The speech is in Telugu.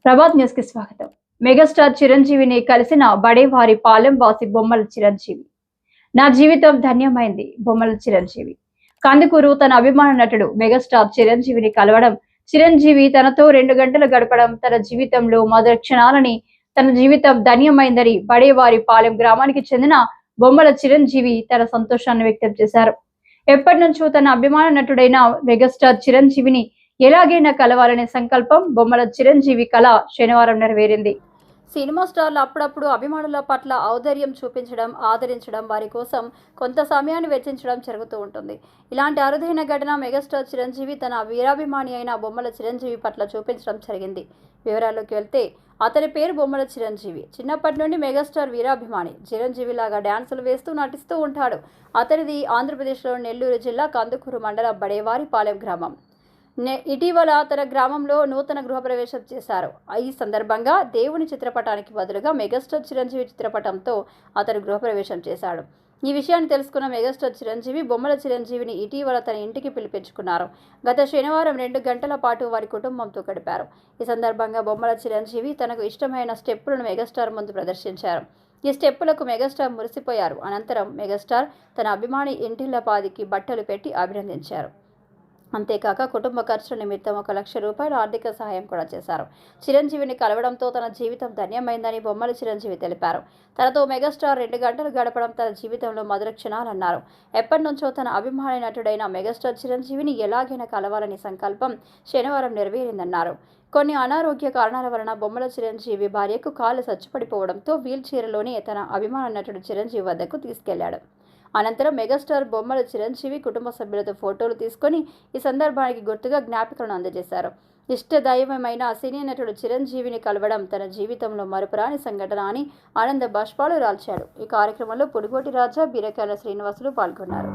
ప్రభాత్ న్యూస్ కి స్వాగతం. మెగాస్టార్ చిరంజీవిని కలిసిన బడేవారి పాలెం వాసి బొమ్మల చిరంజీవి. నా జీవితం ధన్యమైంది. బొమ్మల చిరంజీవి కందుకూరు తన అభిమాన నటుడు మెగాస్టార్ చిరంజీవిని కలవడం, చిరంజీవి తనతో 2 గంటలు గడపడం తన జీవితంలో మధుర క్షణాలని, తన జీవితం ధన్యమైందని బడేవారి పాలెం గ్రామానికి చెందిన బొమ్మల చిరంజీవి తన సంతోషాన్ని వ్యక్తం చేశారు. ఎప్పటి నుంచో తన అభిమాన నటుడైన మెగాస్టార్ చిరంజీవిని ఎలాగైనా కలవాలనే సంకల్పం బొమ్మల చిరంజీవి కళ శనివారం నెరవేరింది. సినిమా స్టార్లు అప్పుడప్పుడు అభిమానుల పట్ల ఔదార్యం చూపించడం, ఆదరించడం, వారి కోసం కొంత సమయాన్ని వెచ్చించడం జరుగుతూ ఉంటుంది. ఇలాంటి అరుదైన ఘటన మెగాస్టార్ చిరంజీవి తన వీరాభిమాని అయిన బొమ్మల చిరంజీవి పట్ల చూపించడం జరిగింది. వివరాల్లోకి వెళ్తే, అతని పేరు బొమ్మల చిరంజీవి. చిన్నప్పటి నుండి మెగాస్టార్ వీరాభిమాని. చిరంజీవి లాగా డ్యాన్సులు వేస్తూ నటిస్తూ ఉంటాడు. అతనిది ఆంధ్రప్రదేశ్లోని నెల్లూరు జిల్లా కందుకూరు మండలం బడేవారి పాలెం గ్రామం. ఇటీవల తన గ్రామంలో నూతన గృహప్రవేశం చేశారు. ఈ సందర్భంగా దేవుని చిత్రపటానికి బదులుగా మెగాస్టార్ చిరంజీవి చిత్రపటంతో అతను గృహప్రవేశం చేశాడు. ఈ విషయాన్ని తెలుసుకున్న మెగాస్టార్ చిరంజీవి బొమ్మల చిరంజీవిని ఇటీవల తన ఇంటికి పిలిపించుకున్నారు. గత శనివారం 2 గంటల పాటు వారి కుటుంబంతో గడిపారు. ఈ సందర్భంగా బొమ్మల చిరంజీవి తనకు ఇష్టమైన స్టెప్పులను మెగాస్టార్ ముందు ప్రదర్శించారు. ఈ స్టెప్పులకు మెగాస్టార్ మురిసిపోయారు. అనంతరం మెగాస్టార్ తన అభిమాని ఇంటిల్లపాదికి బట్టలు పెట్టి అభినందించారు. అంతేకాక కుటుంబ ఖర్చుల నిమిత్తం 1 లక్ష రూపాయల ఆర్థిక సహాయం కూడా చేశారు. చిరంజీవిని కలవడంతో తన జీవితం ధన్యమైందని బొమ్మల చిరంజీవి తెలిపారు. తనతో మెగాస్టార్ 2 గంటలు గడపడం తన జీవితంలో మధుర క్షణాలన్నారు. ఎప్పటి నుంచో తన అభిమాని నటుడైన మెగాస్టార్ చిరంజీవిని ఎలాగైనా కలవాలని సంకల్పం శనివారం నెరవేరిందన్నారు. కొన్ని అనారోగ్య కారణాల వలన బొమ్మల చిరంజీవి భార్యకు కాలు సచ్చుపడిపోవడంతో వీల్ చైర్లోనే తన అభిమాన నటుడు చిరంజీవి వద్దకు తీసుకెళ్లాడు. అనంతరం మెగాస్టార్ బొమ్మల చిరంజీవి కుటుంబ సభ్యులతో ఫోటోలు తీసుకొని ఈ సందర్భానికి గుర్తుగా జ్ఞాపికలను అందజేశారు. ఇష్టదైవమైన సినీ నటుడు చిరంజీవిని కలవడం తన జీవితంలో మరుపురాని సంఘటన అని ఆనంద బాష్పాలు రాల్చాడు. ఈ కార్యక్రమంలో పుడిగోటి రాజా, బీరకాయల శ్రీనివాసులు పాల్గొన్నారు.